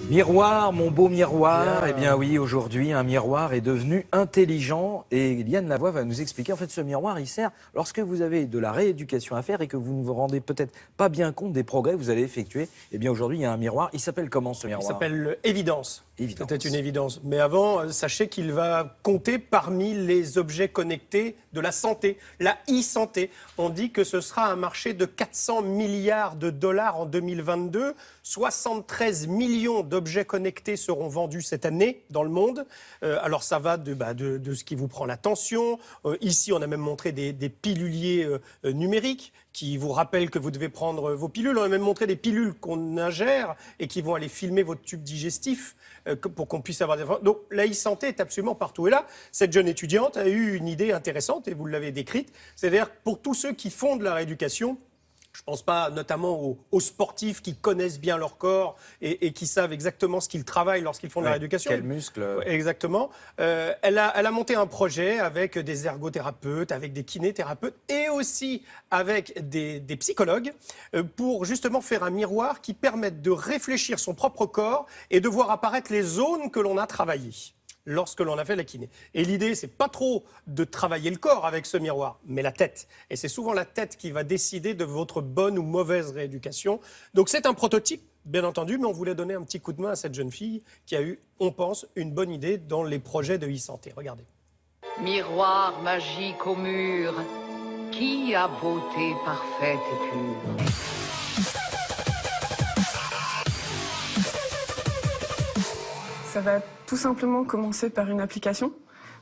Miroir, mon beau miroir. Bien. Eh bien oui, aujourd'hui, un miroir est devenu intelligent et Liane Lavoie va nous expliquer. En fait, ce miroir, il sert lorsque vous avez de la rééducation à faire et que vous ne vous rendez peut-être pas bien compte des progrès que vous allez effectuer. Eh bien aujourd'hui, il y a un miroir. Il s'appelle comment ce Il miroir? s'appelle Évidence. Évidence. Peut-être une évidence. Mais avant, sachez qu'il va compter parmi les objets connectés de la santé, la e-santé. On dit que ce sera un marché de 400 milliards de dollars en 2022. 73 millions d'objets connectés seront vendus cette année dans le monde. Alors ça va de ce qui vous prend la tension. Ici, on a même montré des piluliers numériques qui vous rappellent que vous devez prendre vos pilules. On a même montré des pilules qu'on ingère et qui vont aller filmer votre tube digestif pour qu'on puisse avoir des... Donc la e-santé est absolument partout. Et là, cette jeune étudiante a eu une idée intéressante et vous l'avez décrite. C'est-à-dire pour tous ceux qui font de la rééducation, je ne pense pas notamment aux sportifs qui connaissent bien leur corps et qui savent exactement ce qu'ils travaillent lorsqu'ils font de la rééducation. Quels muscles? Exactement. Elle a monté un projet avec des ergothérapeutes, avec des kinésithérapeutes et aussi avec des psychologues pour justement faire un miroir qui permette de réfléchir son propre corps et de voir apparaître les zones que l'on a travaillées lorsque l'on a fait la kiné. Et l'idée, c'est pas trop de travailler le corps avec ce miroir, mais la tête. Et c'est souvent la tête qui va décider de votre bonne ou mauvaise rééducation. Donc c'est un prototype, bien entendu, mais on voulait donner un petit coup de main à cette jeune fille qui a eu, on pense, une bonne idée dans les projets de e-santé. Regardez. Miroir magique au mur, qui a beauté parfaite et pure? Ça va tout simplement commencer par une application.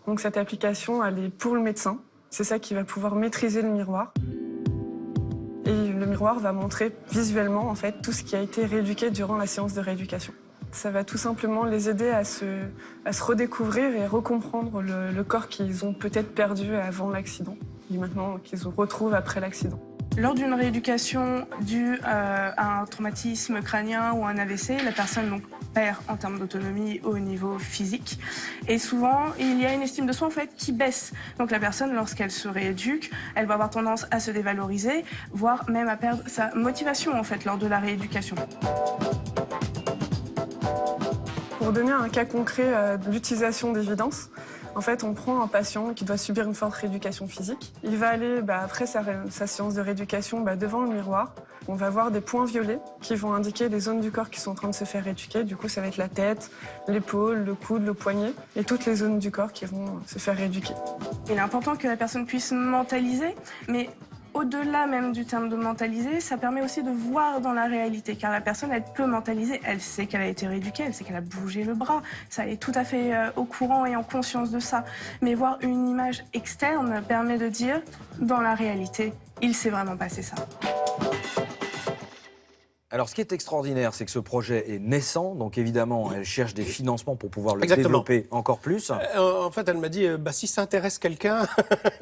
Donc cette application, elle est pour le médecin. C'est ça qui va pouvoir maîtriser le miroir. Et le miroir va montrer visuellement en fait tout ce qui a été rééduqué durant la séance de rééducation. Ça va tout simplement les aider à se redécouvrir et recomprendre le corps qu'ils ont peut-être perdu avant l'accident et maintenant qu'ils retrouvent après l'accident. Lors d'une rééducation due à un traumatisme crânien ou un AVC, la personne donc perd en termes d'autonomie au niveau physique. Et souvent, il y a une estime de soi en fait qui baisse. Donc la personne, lorsqu'elle se rééduque, elle va avoir tendance à se dévaloriser, voire même à perdre sa motivation en fait lors de la rééducation. Pour donner un cas concret de l'utilisation d'Évidence, en fait, on prend un patient qui doit subir une forte rééducation physique. Il va aller, après sa séance de rééducation, devant le miroir. On va voir des points violets qui vont indiquer les zones du corps qui sont en train de se faire rééduquer. Du coup, ça va être la tête, l'épaule, le coude, le poignet et toutes les zones du corps qui vont se faire rééduquer. Il est important que la personne puisse mentaliser, mais au-delà même du terme de mentaliser, ça permet aussi de voir dans la réalité, car la personne, elle peut mentaliser, elle sait qu'elle a été rééduquée, elle sait qu'elle a bougé le bras, ça elle est tout à fait au courant et en conscience de ça. Mais voir une image externe permet de dire, dans la réalité, il s'est vraiment passé ça. Alors, ce qui est extraordinaire, c'est que ce projet est naissant. Donc, évidemment, elle cherche des financements pour pouvoir le Exactement. développer encore plus. En fait, elle m'a dit, si ça intéresse quelqu'un,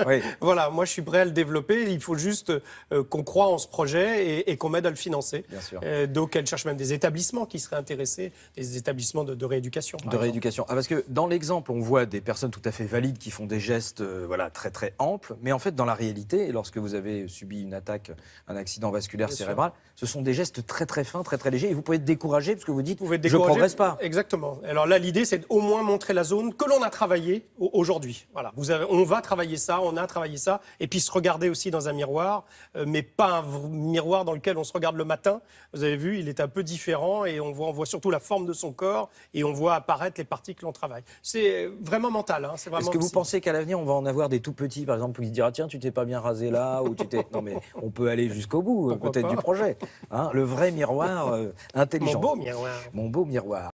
Oui. voilà, moi je suis prêt à le développer. Il faut juste qu'on croie en ce projet et qu'on m'aide à le financer. Bien sûr. Donc elle cherche même des établissements qui seraient intéressés, des établissements de rééducation. De rééducation. Ah, parce que dans l'exemple, on voit des personnes tout à fait valides qui font des gestes très très amples. Mais en fait, dans la réalité, lorsque vous avez subi une attaque, un accident vasculaire Bien cérébral, ce sont des gestes très très fins, très très légers. Et vous pouvez être découragé parce que vous dites, Vous pouvez être je ne découragé. progresse pas. Exactement. Alors là, l'idée, c'est au moins montrer la zone que l'on a travaillée aujourd'hui. Voilà. On va travailler ça, on a travaillé ça, et puis se regarder aussi dans un miroir, mais pas un miroir dans lequel on se regarde le matin. Vous avez vu, il est un peu différent, et on voit surtout la forme de son corps, et on voit apparaître les parties que l'on travaille. C'est vraiment mental. Hein, c'est vraiment Est-ce que vous psy. pensez qu'à l'avenir, on va en avoir des tout petits, par exemple, qui se dira, tiens, tu t'es pas bien rasé là, ou tu t'es... Non, mais on peut aller jusqu'au bout, Pourquoi peut-être, pas. du projet. Hein, le vrai miroir intelligent. Mon beau miroir. Mon beau miroir.